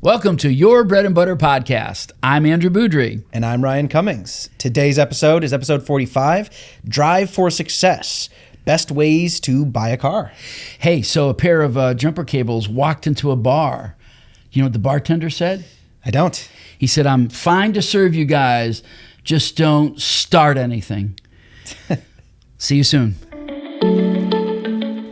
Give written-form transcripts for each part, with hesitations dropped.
Welcome to Your Bread and Butter Podcast. I'm Andrew Beaudry. And I'm Ryan Cummings. Today's episode is episode 45, Drive for Success, Best Ways to Buy a Car. Hey, so a pair of jumper cables walked into a bar. You know what the bartender said? I don't. He said, I'm fine to serve you guys, just don't start anything. See you soon.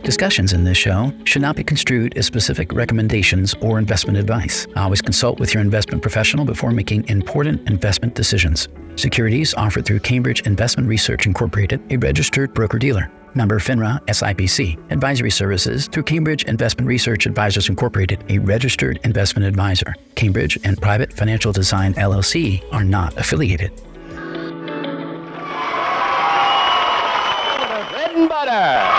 Discussions in this show should not be construed as specific recommendations or investment advice. Always consult with your investment professional before making important investment decisions. Securities offered through Cambridge Investment Research Incorporated, a registered broker-dealer. Member FINRA SIPC. Advisory services through Cambridge Investment Research Advisors Incorporated, a registered investment advisor. Cambridge and Private Financial Design LLC are not affiliated. Bread and butter.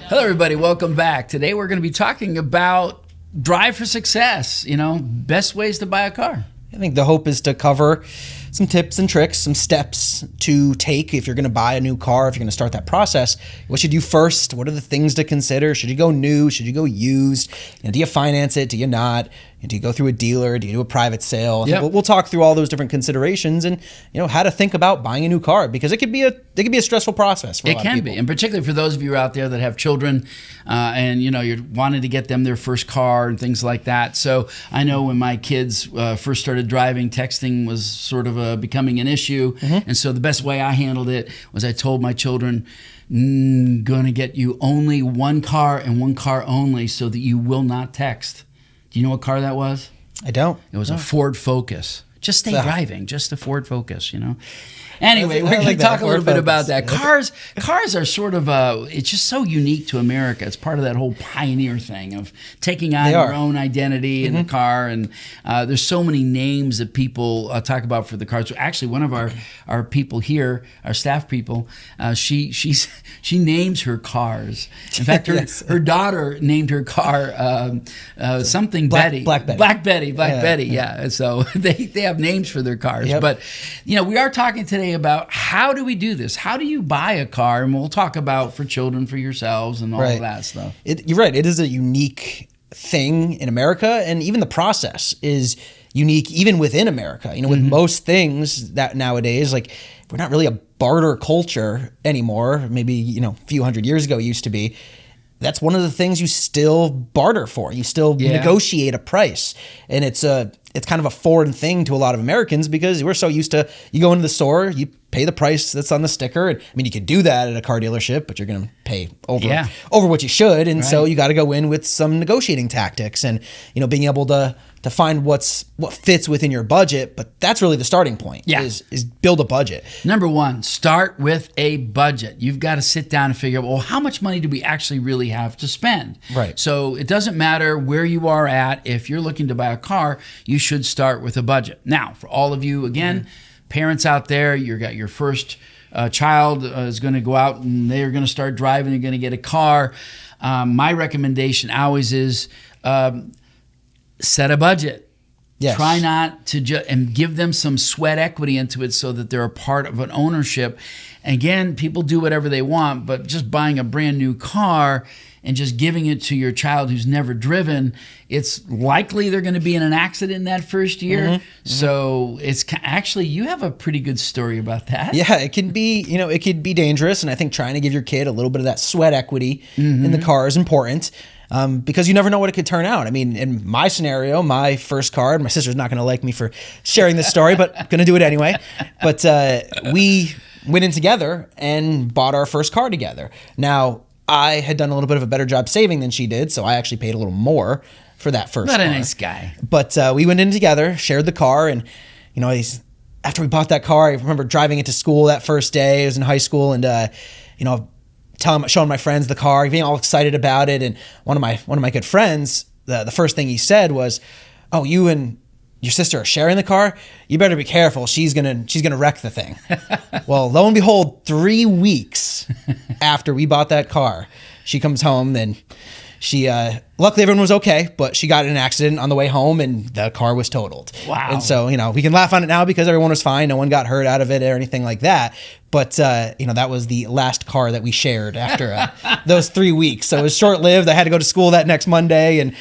Hello, everybody. Welcome back. Today, we're going to be talking about Drive for Success, best ways to buy a car. I think the hope is to cover some tips and tricks, some steps to take if you're going to buy a new car, if you're going to start that process. What should you do first? What are the things to consider? Should you go new? Should you go used? Do you finance it? Do you not? Do you go through a dealer? Do you do a private sale? Yep. We'll talk through all those different considerations and how to think about buying a new car, because it could be a stressful process for a lot of people. It can be, and particularly for those of you out there that have children, and you're wanting to get them their first car and things like that. So I know when my kids first started driving, texting was sort of becoming an issue, and so the best way I handled it was I told my children, going to get you only one car and one car only, so that you will not text. Do you know what car that was? I don't. It was a Ford Focus. Just stay driving, just a Ford Focus, Anyway, we're going to talk a little bit about that. Cars are sort of, it's just so unique to America. It's part of that whole pioneer thing of taking on your own identity in the car. And there's so many names that people talk about for the cars. Actually, one of our people here, our staff people, she names her cars. In fact, her daughter named her car something Betty. Black Betty. Black Betty, yeah. So they have names for their cars. Yep. But, we are talking today about how do we do this? How do you buy a car? And we'll talk about for children, for yourselves, and all of that stuff. You're right. It is a unique thing in America, and even the process is unique even within America. With most things that nowadays, like, we're not really a barter culture anymore. Maybe, a few hundred years ago it used to be. That's one of the things you still barter for. You still negotiate a price. And it's kind of a foreign thing to a lot of Americans, because we're so used to, you go into the store, you pay the price that's on the sticker. And, you could do that at a car dealership, but you're going to pay over what you should. And so you got to go in with some negotiating tactics and, being able to find what fits within your budget. But that's really the starting point, is build a budget. Number one, start with a budget. You've got to sit down and figure out, well, how much money do we actually really have to spend? Right. So it doesn't matter where you are at. If you're looking to buy a car, you should start with a budget. Now, for all of you, again, parents out there, you got your first child is going to go out and they're going to start driving, they're going to get a car. My recommendation always is set a budget. Yes. Try not to and give them some sweat equity into it so that they're a part of an ownership. Again, people do whatever they want, but just buying a brand new car and just giving it to your child who's never driven, it's likely they're going to be in an accident that first year. So it's actually, you have a pretty good story about that. Yeah, it can be, it could be dangerous. And I think trying to give your kid a little bit of that sweat equity in the car is important. Because you never know what it could turn out. In my scenario, my first car, and my sister's not going to like me for sharing this story, but I'm going to do it anyway. But we went in together and bought our first car together. Now, I had done a little bit of a better job saving than she did, so I actually paid a little more for that first car. Not a nice guy. But we went in together, shared the car, and after we bought that car, I remember driving it to school that first day. I was in high school, and showing my friends the car, being all excited about it. And one of my good friends, the first thing he said was, "Oh, you and your sister are sharing the car? You better be careful. She's gonna wreck the thing." Well, lo and behold, 3 weeks after we bought that car, she comes home and she luckily everyone was okay, but she got in an accident on the way home and the car was totaled. Wow. And so, we can laugh on it now because everyone was fine. No one got hurt out of it or anything like that. But, that was the last car that we shared after those 3 weeks. So it was short-lived. I had to go to school that next Monday and,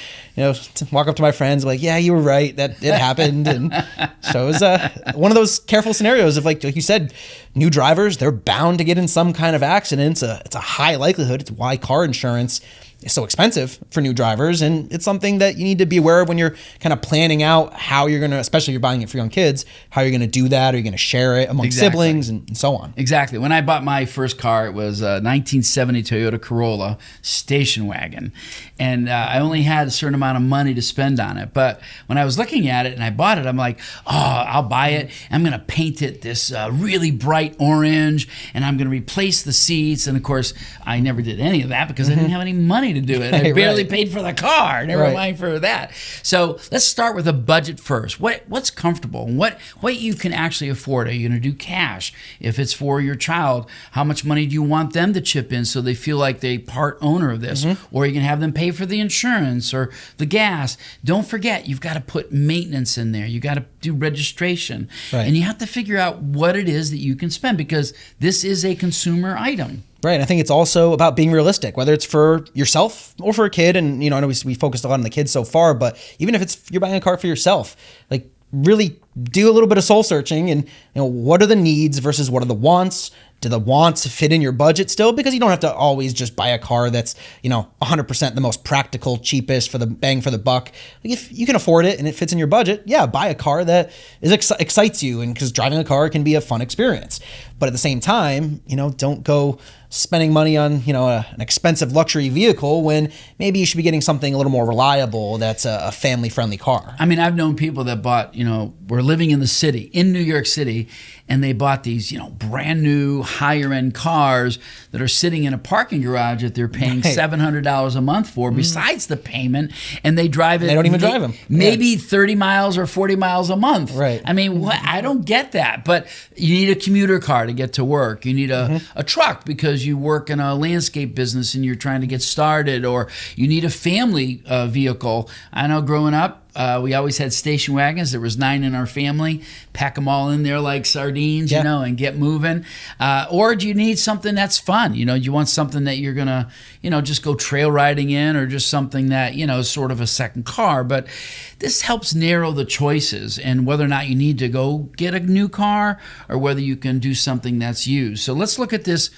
walk up to my friends like, yeah, you were right. That it happened. And so it was one of those careful scenarios of like you said, new drivers, they're bound to get in some kind of accident. It's a high likelihood. It's why car insurance is so expensive for new drivers. And it's something that you need to be aware of when you're kind of planning out how you're going to, especially if you're buying it for young kids, how you're going to do that. Are you going to share it among siblings and so on? Exactly. When I bought my first car, it was a 1970 Toyota Corolla station wagon. And I only had a certain amount of money to spend on it. But when I was looking at it and I bought it, I'm like, I'll buy it. I'm going to paint it this really bright orange, and I'm going to replace the seats. And of course, I never did any of that because I didn't have any money to do it. I barely paid for the car, never mind for that. So let's start with a budget first. What's comfortable and what you can actually afford? Are you going to do cash? If it's for your child, how much money do you want them to chip in so they feel like they part owner of this? Or you can have them pay for the insurance or the gas. Don't forget, you've got to put maintenance in there. You got to do registration. And you have to figure out what it is that you can spend because this is a consumer item. Right. I think it's also about being realistic, whether it's for yourself or for a kid. And, I know we focused a lot on the kids so far, but even if you're buying a car for yourself, like really do a little bit of soul searching and, what are the needs versus what are the wants? Do the wants fit in your budget still? Because you don't have to always just buy a car that's, 100% the most practical, cheapest for the bang for the buck. Like if you can afford it and it fits in your budget, buy a car that excites you. And because driving a car can be a fun experience. But at the same time, don't go spending money on, an expensive luxury vehicle when maybe you should be getting something a little more reliable that's a family-friendly car. I mean, I've known people that bought, were living in the city, in New York City, and they bought these, brand new higher-end cars that are sitting in a parking garage that they're paying $700 a month for besides the payment, and they drive it. They don't even drive them. Maybe 30 miles or 40 miles a month. Right. I mean, I don't get that, but you need a commuter car to get to work. You need a truck because you work in a landscape business and you're trying to get started, or you need a family vehicle. I know growing up, we always had station wagons. There was 9 in our family. Pack them all in there like sardines, and get moving. Or do you need something that's fun? You want something that you're going to, just go trail riding in, or just something that, is sort of a second car. But this helps narrow the choices and whether or not you need to go get a new car or whether you can do something that's used. So let's look at this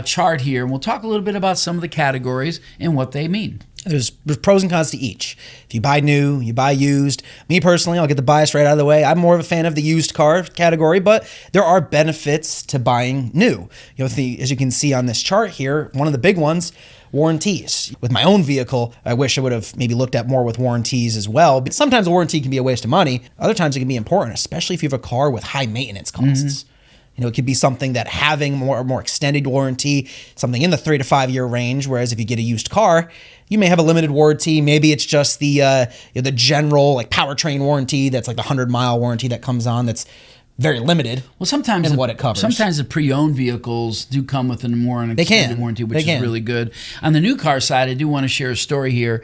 chart here, and we'll talk a little bit about some of the categories and what they mean. There's pros and cons to each. If you buy new, you buy used. Me personally, I'll get the bias right out of the way. I'm more of a fan of the used car category, but there are benefits to buying new. As you can see on this chart here, one of the big ones, warranties. With my own vehicle, I wish I would have maybe looked at more with warranties as well. But sometimes a warranty can be a waste of money. Other times it can be important, especially if you have a car with high maintenance costs. It could be something that having more extended warranty, something in the 3 to 5 year range. Whereas if you get a used car, you may have a limited warranty. Maybe it's just the general like powertrain warranty that's like the 100-mile warranty that comes on. That's very limited. Well, sometimes in what it covers. Sometimes the pre-owned vehicles do come with an extended warranty, which is really good. On the new car side, I do want to share a story here.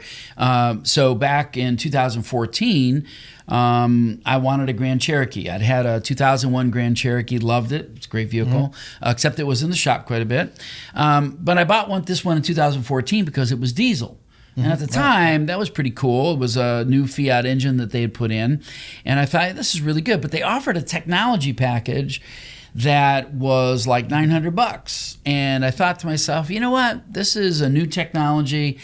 So back in 2014. I wanted a Grand Cherokee. I'd had a 2001 Grand Cherokee, loved it. It's a great vehicle, except it was in the shop quite a bit. But I bought this one in 2014 because it was diesel. And at the time, that was pretty cool. It was a new Fiat engine that they had put in. And I thought, this is really good. But they offered a technology package that was like $900. And I thought to myself, you know what? This is a new technology.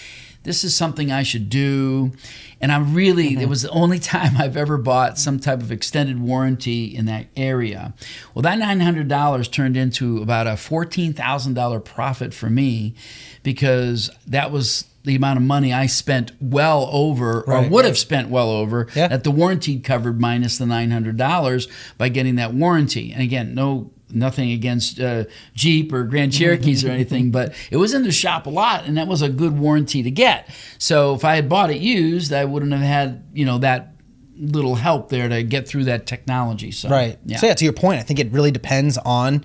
This is something I should do. And I'm really, it was the only time I've ever bought some type of extended warranty in that area. Well, that $900 turned into about a $14,000 profit for me because that was the amount of money I spent well over, or would have spent well over, that the warranty covered minus the $900 by getting that warranty. And again, nothing against Jeep or Grand Cherokees or anything, but it was in the shop a lot, and that was a good warranty to get. So if I had bought it used, I wouldn't have had, that little help there to get through that technology. So, So to your point, I think it really depends on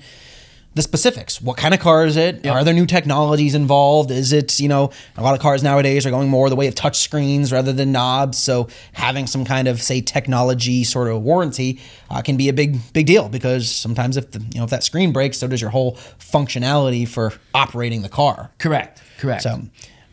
the specifics. What kind of car is it? Yep. Are there new technologies involved? Is it, a lot of cars nowadays are going more the way of touch screens rather than knobs. So having some kind of, say, technology sort of warranty can be a big deal, because sometimes if if that screen breaks, so does your whole functionality for operating the car. Correct. So,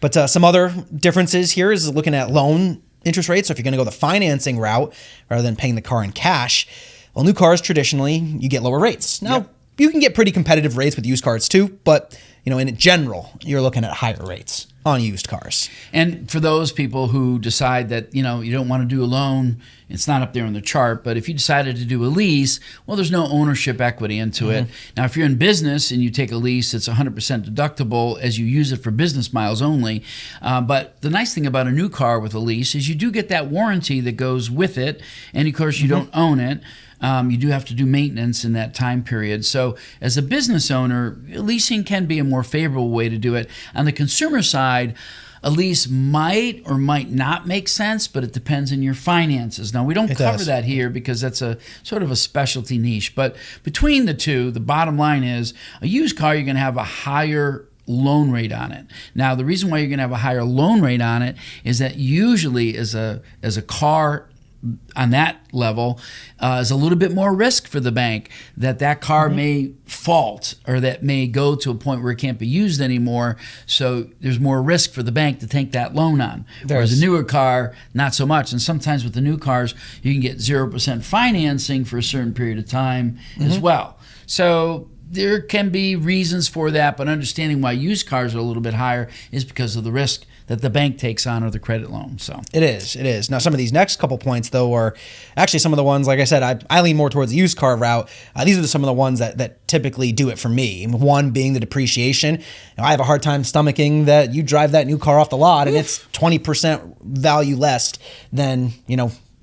but some other differences here is looking at loan interest rates. So if you're going to go the financing route rather than paying the car in cash, well, new cars traditionally you get lower rates. Now, you can get pretty competitive rates with used cars too, but in general, you're looking at higher rates on used cars. And for those people who decide that, you don't want to do a loan, it's not up there on the chart, but if you decided to do a lease, well, there's no ownership equity into it. Now, if you're in business and you take a lease, it's 100% deductible as you use it for business miles only. But the nice thing about a new car with a lease is you do get that warranty that goes with it. And of course, you don't own it. You do have to do maintenance in that time period. So as a business owner, leasing can be a more favorable way to do it. On the consumer side, a lease might or might not make sense, but it depends on your finances. Now, we don't cover that here because that's a sort of a specialty niche. But between the two, the bottom line is a used car, you're going to have a higher loan rate on it. Now, the reason why you're going to have a higher loan rate on it is that usually as a car on that level is a little bit more risk for the bank that car may fault or that may go to a point where it can't be used anymore. So there's more risk for the bank to take that loan on. Whereas a newer car, not so much. And sometimes with the new cars, you can get 0% financing for a certain period of time as well. So there can be reasons for that, but understanding why used cars are a little bit higher is because of the risk that the bank takes on or the credit loan. So it is. Now, some of these next couple points, though, are actually some of the ones, like I said, I lean more towards the used car route. These are some of the ones that typically do it for me. One being the depreciation. I have a hard time stomaching that you drive that new car off the lot and it's 20% value less than,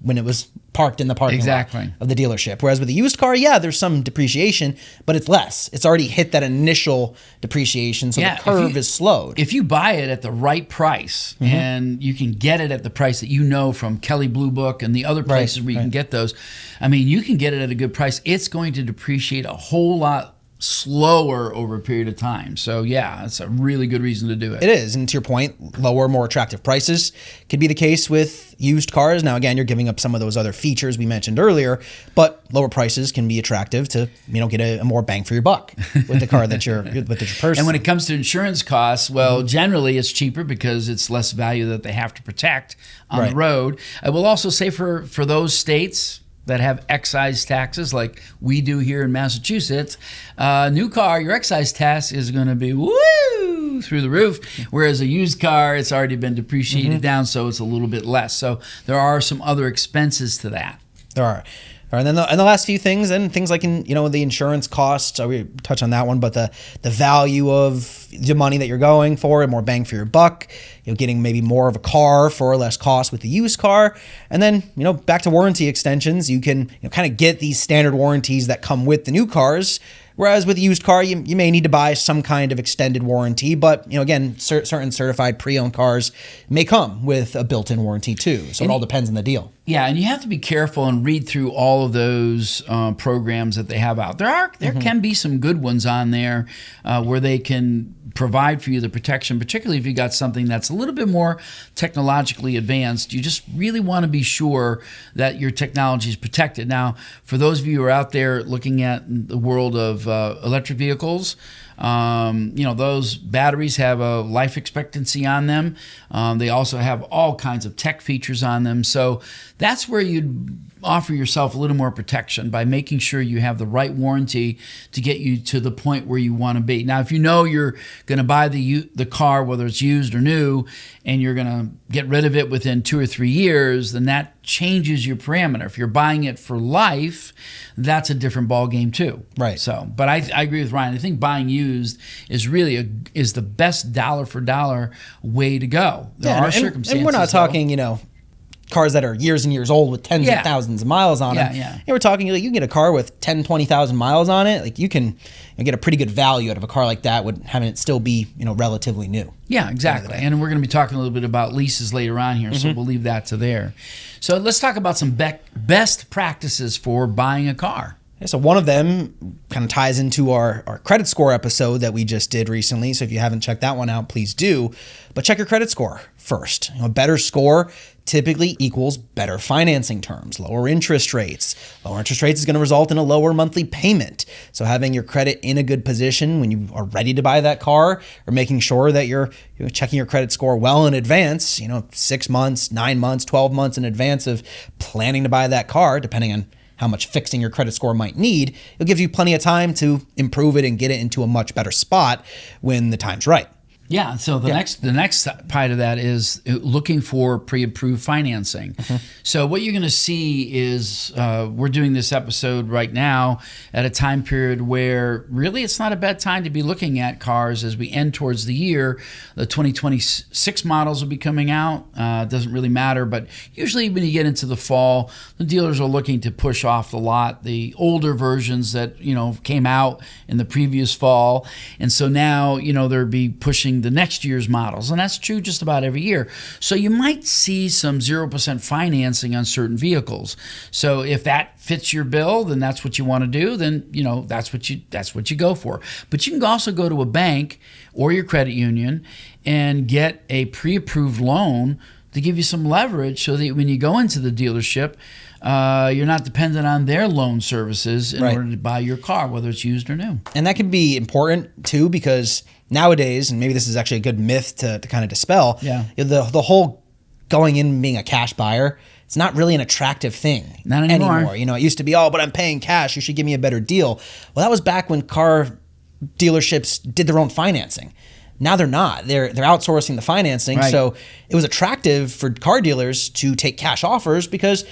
when it was parked in the parking lot of the dealership. Whereas with a used car, there's some depreciation, but it's less. It's already hit that initial depreciation, so the curve is slowed. If you buy it at the right price, and you can get it at the price that from Kelley Blue Book and the other places where you can get those, you can get it at a good price. It's going to depreciate a whole lot slower over a period of time. So it's a really good reason to do it. It is. And to your point, lower, more attractive prices could be the case with used cars. Now, again, you're giving up some of those other features we mentioned earlier, but lower prices can be attractive to, get a more bang for your buck with the car that you're purchasing. And when it comes to insurance costs, well, generally it's cheaper because it's less value that they have to protect on the road. I will also say for those states that have excise taxes like we do here in Massachusetts, new car, your excise tax is going to be through the roof, whereas a used car, it's already been depreciated down, so it's a little bit less. So there are some other expenses to that. There are. And then the last few things, and things like the insurance costs, we touch on that one, but the value of the money that you're going for, and more bang for your buck, getting maybe more of a car for less cost with the used car. And then, back to warranty extensions, you can kind of get these standard warranties that come with the new cars. Whereas with a used car, you may need to buy some kind of extended warranty, but again, certain certified pre-owned cars may come with a built-in warranty too. So it all depends on the deal. Yeah, and you have to be careful and read through all of those programs that they have out. There can be some good ones on there where they can provide for you the protection, particularly if you got something that's a little bit more technologically advanced. You just really want to be sure that your technology is protected. Now, for those of you who are out there looking at the world of electric vehicles, those batteries have a life expectancy on them. They also have all kinds of tech features on them. So that's where you'd offer yourself a little more protection by making sure you have the right warranty to get you to the point where you want to be. Now, if you're going to buy the car, whether it's used or new, and you're going to get rid of it within 2 or 3 years, then that changes your parameter. If you're buying it for life, that's a different ball game too. Right. So, but I agree with Ryan. I think buying used is really is the best dollar for dollar way to go. There are circumstances. And we're not talking, cars that are years and years old with tens of thousands of miles on them. Yeah. And we're talking, you can get a car with 10, 20,000 miles on it. Like you can get a pretty good value out of a car like that with having it still be, relatively new. Yeah, exactly. And we're going to be talking a little bit about leases later on here, so we'll leave that to there. So let's talk about some best practices for buying a car. So one of them kind of ties into our credit score episode that we just did recently. So if you haven't checked that one out, please do. But check your credit score first. A better score typically equals better financing terms, lower interest rates. Lower interest rates is going to result in a lower monthly payment. So having your credit in a good position when you are ready to buy that car, or making sure that you're checking your credit score well in advance, 6 months, 9 months, 12 months in advance of planning to buy that car, depending on how much fixing your credit score might need, it gives you plenty of time to improve it and get it into a much better spot when the time's right. Yeah. So the next part of that is looking for pre-approved financing. Mm-hmm. So what you're going to see is we're doing this episode right now at a time period where really it's not a bad time to be looking at cars as we end towards the year. The 2026 models will be coming out. It doesn't really matter, but usually when you get into the fall, the dealers are looking to push off the lot the older versions that came out in the previous fall, and so now they'll be pushing the next year's models, and that's true just about every year. So you might see some 0% financing on certain vehicles. So if that fits your bill, then that's what you want to do. Then that's what you go for. But you can also go to a bank or your credit union and get a pre-approved loan to give you some leverage, so that when you go into the dealership, you're not dependent on their loan services in order to buy your car, whether it's used or new. And that can be important too, because nowadays, and maybe this is actually a good myth to kind of dispel, the whole going in being a cash buyer, it's not really an attractive thing. Not anymore. It used to be, but I'm paying cash, you should give me a better deal. Well, that was back when car dealerships did their own financing. Now they're not. They're outsourcing the financing. Right. So it was attractive for car dealers to take cash offers because,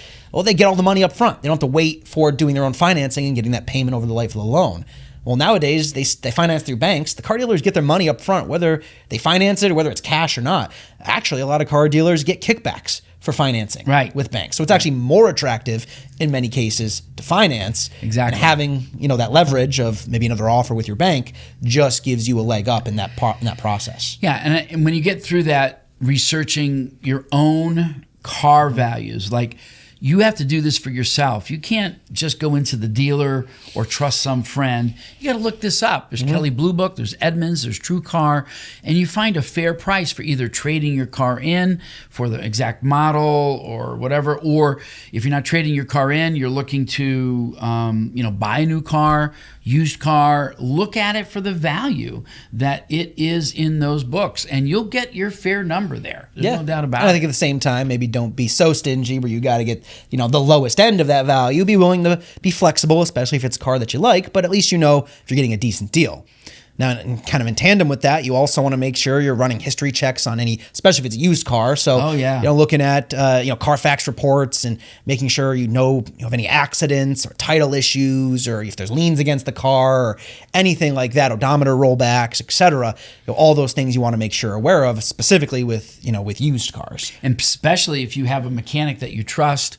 they get all the money up front. They don't have to wait for doing their own financing and getting that payment over the life of the loan. Well, nowadays, they finance through banks. The car dealers get their money up front, whether they finance it or whether it's cash or not. Actually, a lot of car dealers get kickbacks for financing with banks. So it's actually more attractive in many cases to finance. Exactly. And having, that leverage of maybe another offer with your bank just gives you a leg up in that process. Yeah, and when you get through that, researching your own car values, like you have to do this for yourself. You can't just go into the dealer or trust some friend. You got to look this up. There's Kelley Blue Book, there's Edmunds, there's True Car, and you find a fair price for either trading your car in for the exact model or whatever, or if you're not trading your car in, you're looking to buy a new car, used car, look at it for the value that it is in those books, and you'll get your fair number there. There's no doubt about it. And I think at the same time, maybe don't be so stingy where you got to get the lowest end of that value. Be willing to be flexible, especially if it's a car that you like, but at least if you're getting a decent deal. Now, kind of in tandem with that, you also want to make sure you're running history checks on any, especially if it's a used car. So, looking at Carfax reports and making sure you have any accidents or title issues, or if there's liens against the car or anything like that, odometer rollbacks, etc. All those things you want to make sure you're aware of, specifically with used cars. And especially if you have a mechanic that you trust,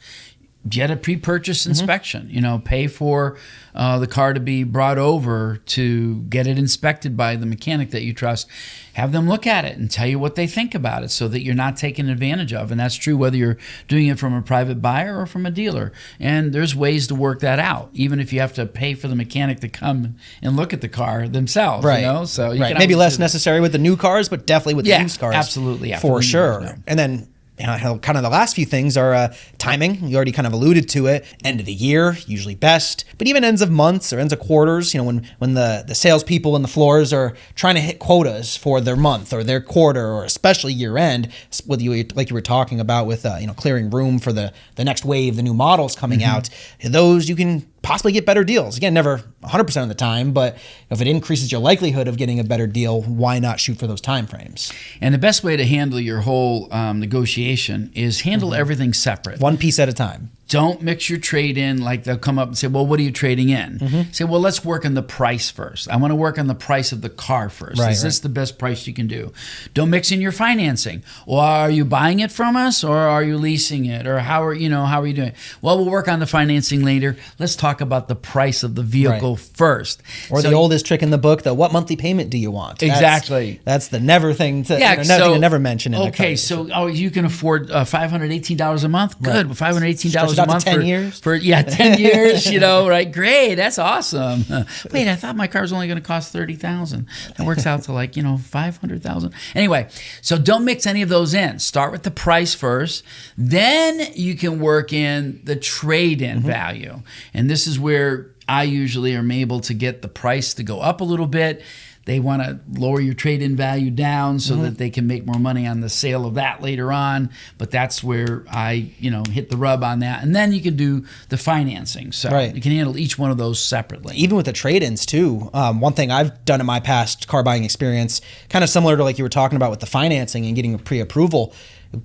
get a pre-purchase inspection. Pay for the car to be brought over to get it inspected by the mechanic that you trust. Have them look at it and tell you what they think about it, so that you're not taken advantage of. And that's true whether you're doing it from a private buyer or from a dealer. And there's ways to work that out, even if you have to pay for the mechanic to come and look at the car themselves. Right. So you can maybe less necessary with the new cars, but definitely with the used cars. Absolutely. Yeah, for sure. And then kind of the last few things are timing. You already kind of alluded to it. End of the year, usually best. But even ends of months or ends of quarters, when the salespeople and the floors are trying to hit quotas for their month or their quarter, or especially year end, like you were talking about with clearing room for the next wave, the new models coming out, those you can possibly get better deals. Again, never 100% of the time, but if it increases your likelihood of getting a better deal, why not shoot for those time frames? And the best way to handle your whole negotiation is handle everything separate. One piece at a time. Don't mix your trade in. Like they'll come up and say, well, what are you trading in? Say, well, let's work on the price first. I want to work on the price of the car first. Is this the best price you can do? Don't mix in your financing. Well, are you buying it from us or are you leasing it? Or how are you doing? Well, we'll work on the financing later. Let's talk about the price of the vehicle first. Or the oldest trick in the book, what monthly payment do you want? Exactly. That's the never thing to to never mention in a car. So you can afford $518 a month? Good. $518 $100 a month 10 years. For 10 years, right? Great. That's awesome. Wait, I thought my car was only going to cost $30,000. That works out to $500,000. Anyway, so don't mix any of those in. Start with the price first. Then you can work in the trade-in value. And this is where I usually am able to get the price to go up a little bit. They want to lower your trade-in value down so that they can make more money on the sale of that later on. But that's where I, hit the rub on that. And then you can do the financing. So you can handle each one of those separately. Even with the trade-ins too. One thing I've done in my past car buying experience, kind of similar to like you were talking about with the financing and getting a pre-approval,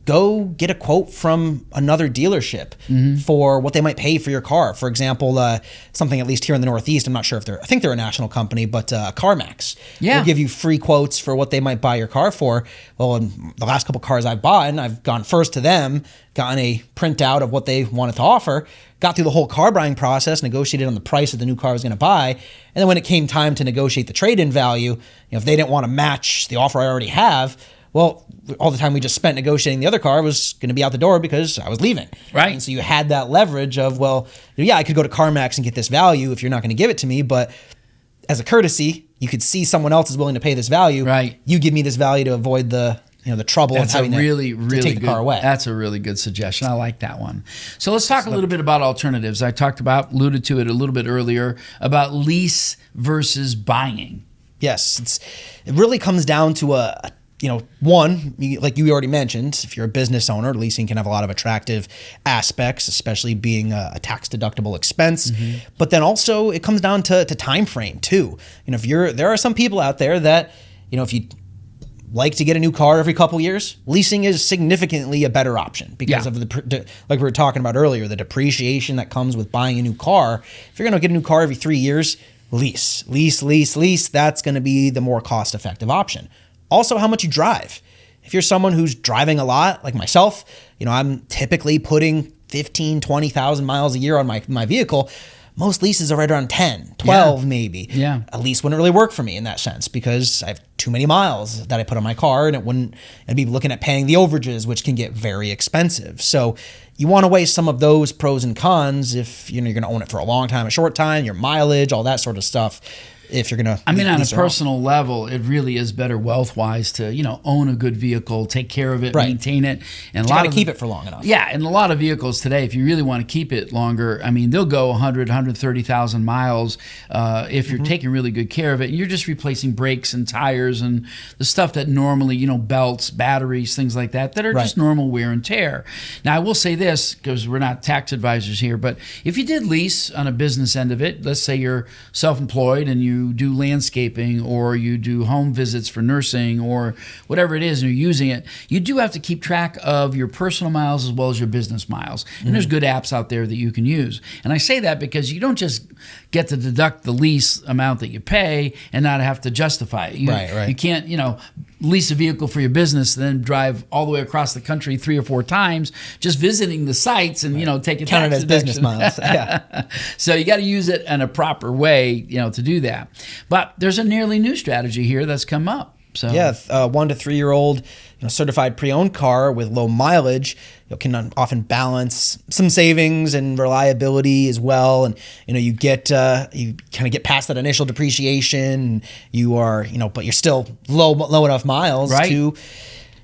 go get a quote from another dealership for what they might pay for your car. For example, something at least here in the Northeast, I'm not sure if I think they're a national company, but CarMax will give you free quotes for what they might buy your car for. Well, in the last couple cars I've bought, I've gone first to them, gotten a printout of what they wanted to offer, got through the whole car buying process, negotiated on the price of the new car I was going to buy, and then when it came time to negotiate the trade-in value, if they didn't want to match the offer I already have, well, all the time we just spent negotiating the other car was going to be out the door because I was leaving. Right. And so you had that leverage of, I could go to CarMax and get this value if you're not going to give it to me, but as a courtesy, you could see someone else is willing to pay this value. Right. You give me this value to avoid the trouble of having to take the car away. That's a really good suggestion. I like that one. So let's talk a little bit about alternatives. I alluded to it a little bit earlier, about lease versus buying. Yes. It really comes down to one, like you already mentioned, if you're a business owner, leasing can have a lot of attractive aspects, especially being a tax-deductible expense. But then also it comes down to time frame too. There are some people out there that, if you like to get a new car every couple years, leasing is significantly a better option because of like we were talking about earlier, the depreciation that comes with buying a new car. If you're going to get a new car every 3 years, lease. That's going to be the more cost-effective option. Also, how much you drive. If you're someone who's driving a lot, like myself, I'm typically putting 15, 20,000 miles a year on my vehicle. Most leases are right around 10, 12 maybe. Yeah. A lease wouldn't really work for me in that sense because I have too many miles that I put on my car, and I'd be looking at paying the overages, which can get very expensive. So you want to weigh some of those pros and cons if you're going to own it for a long time, a short time, your mileage, all that sort of stuff. If you're going to, on a personal level, it really is better wealth-wise to, own a good vehicle, take care of it, maintain it. And you got to keep it for long enough. Yeah, and a lot of vehicles today, if you really want to keep it longer, they'll go 130,000 miles if you're taking really good care of it. And you're just replacing brakes and tires and the stuff that normally, belts, batteries, things like that are just normal wear and tear. Now, I will say this, because we're not tax advisors here, but if you did lease on a business end of it, let's say you're self-employed and you do landscaping or you do home visits for nursing or whatever it is and you're using it, you do have to keep track of your personal miles as well as your business miles. And there's good apps out there that you can use. And I say that because you don't just get to deduct the lease amount that you pay and not have to justify it. You can't, lease a vehicle for your business and then drive all the way across the country 3 or 4 times just visiting the sites and, take a count it tax as business miles. Yeah. So you got to use it in a proper way, to do that. But there's a nearly new strategy here that's come up. So 1 to 3 year old certified pre-owned car with low mileage can often balance some savings and reliability as well, and you kind of get past that initial depreciation. And you are but you're still low enough miles to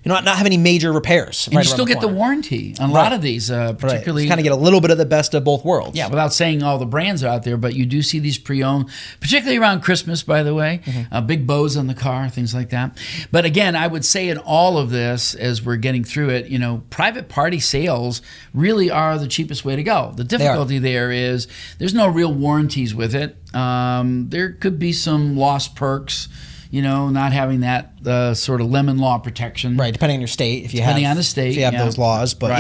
not have any major repairs. And you still get the warranty on a lot of these, particularly. You kind of get a little bit of the best of both worlds. Yeah, without saying all the brands are out there, but you do see these pre-owned, particularly around Christmas, by the way, big bows on the car, things like that. But again, I would say in all of this, as we're getting through it, private party sales really are the cheapest way to go. The difficulty there is there's no real warranties with it. There could be some lost perks. Not having that sort of lemon law protection. Right, depending on your state. Depending on the state. If you have those laws. But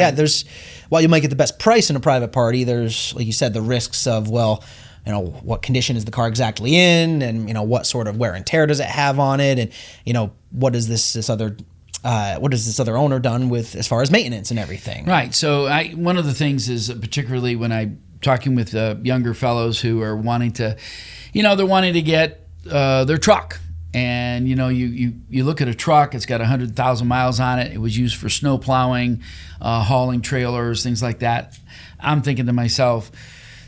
while you might get the best price in a private party, there's, like you said, the risks of, what condition is the car exactly in, and, what sort of wear and tear does it have on it, and, what does this other owner done with as far as maintenance and everything. Right. So one of the things is, particularly when I'm talking with younger fellows who are wanting to, they're wanting to get their truck. And you look at a truck, it's got 100,000 miles on it. It was used for snow plowing, hauling trailers, things like that. I'm thinking to myself,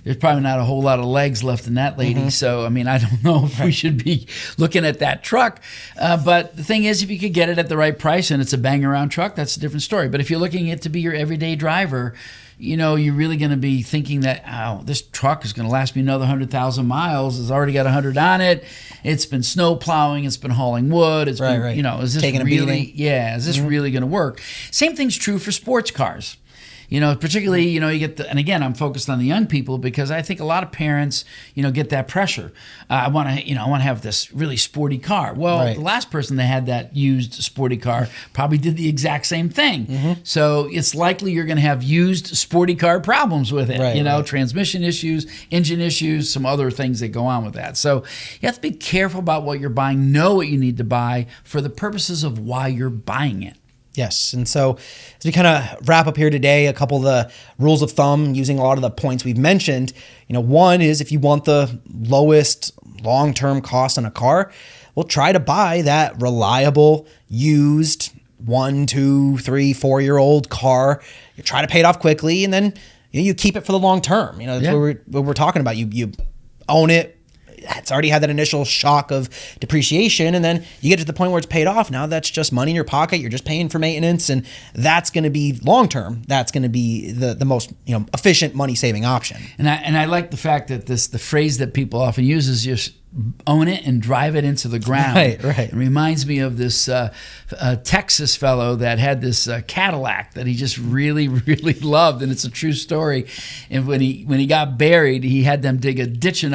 there's probably not a whole lot of legs left in that lady. So, I mean, I don't know if we should be looking at that truck. But the thing is, if you could get it at the right price and it's a bang-around truck, that's a different story. But if you're looking at it to be your everyday driver, you're really going to be thinking that, this truck is going to last me another 100,000 miles. It's already got 100 on it. It's been snow plowing. It's been hauling wood. It's been, is this taking really, a beating? Yeah, is this really going to work? Same thing's true for sports cars. Particularly, you get and again, I'm focused on the young people because I think a lot of parents, get that pressure. I want to have this really sporty car. Well, the last person that had that used sporty car probably did the exact same thing. So it's likely you're going to have used sporty car problems with it. Transmission issues, engine issues, some other things that go on with that. So you have to be careful about what you're buying, know what you need to buy for the purposes of why you're buying it. Yes. And so as we kind of wrap up here today, a couple of the rules of thumb using a lot of the points we've mentioned, one is if you want the lowest long-term cost on a car, well, try to buy that reliable, used 1, 2, 3, 4-year-old car. You try to pay it off quickly, and then you keep it for the long term. That's what we're talking about. You own it. It's already had that initial shock of depreciation, and then you get to the point where it's paid off. Now that's just money in your pocket. You're just paying for maintenance, and that's going to be long term. That's going to be the most efficient money saving option. And I like the fact that the phrase that people often use is just own it and drive it into the ground. Right. It reminds me of this Texas fellow that had this Cadillac that he just really, really loved, and it's a true story. And when he got buried, he had them dig a ditch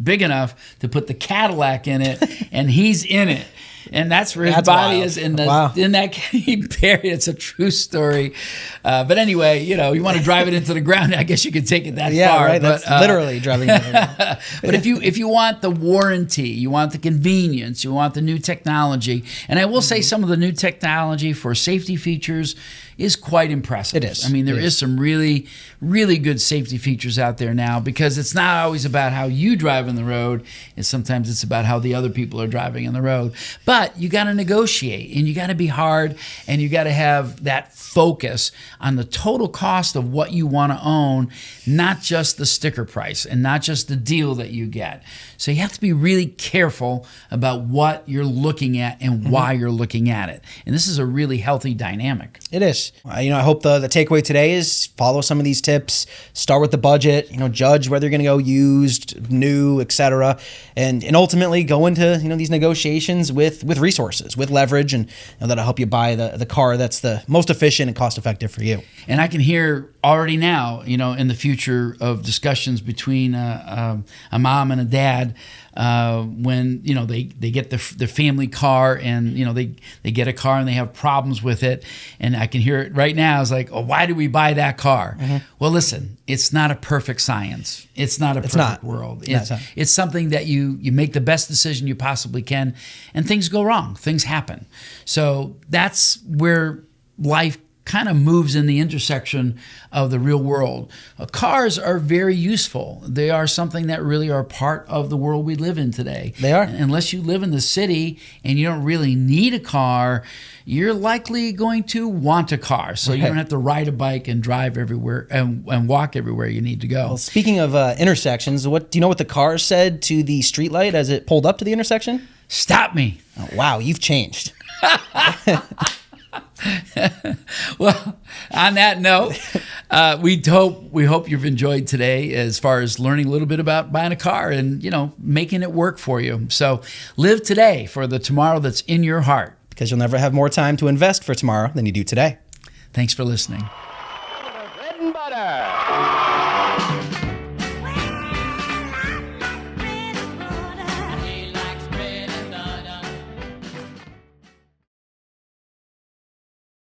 big enough to put the Cadillac in it, and he's in it. And that's where his body is in that he buried. It's a true story. But anyway, you want to drive it into the ground. I guess you could take it that far. Right. But, that's literally driving it into the ground. But if you want the warranty, you want the convenience, you want the new technology, and I will say some of the new technology for safety features is quite impressive. It is. I mean, there is some really, really good safety features out there now, because it's not always about how you drive on the road, and sometimes it's about how the other people are driving on the road. But you got to negotiate, and you got to be hard, and you got to have that focus on the total cost of what you want to own, not just the sticker price and not just the deal that you get. So you have to be really careful about what you're looking at and why you're looking at it. And this is a really healthy dynamic. It is. I hope the takeaway today is follow some of these tips. Start with the budget. Judge whether you're going to go used, new, etc., and ultimately go into these negotiations with resources, with leverage, and that'll help you buy the car that's the most efficient and cost effective for you. And I can hear already now, in the future of discussions between a mom and a dad, when they get their family car, and they get a car and they have problems with it, and I can hear it right now. It's like, oh, why did we buy that car? Well, listen, it's not a perfect science. It's not a perfect world. It's something that you make the best decision you possibly can, and things go wrong. Things happen. So that's where life kind of moves in the intersection of the real world. Cars are very useful. They are something that really are part of the world we live in today. They are. Unless you live in the city and you don't really need a car, you're likely going to want a car. So you don't have to ride a bike and drive everywhere and walk everywhere you need to go. Well, speaking of intersections, do you know what the car said to the streetlight as it pulled up to the intersection? Stop me. Oh, wow, you've changed. Well, on that note, we hope you've enjoyed today as far as learning a little bit about buying a car and making it work for you. So live today for the tomorrow that's in your heart, because you'll never have more time to invest for tomorrow than you do today. Thanks for listening. Bread and butter.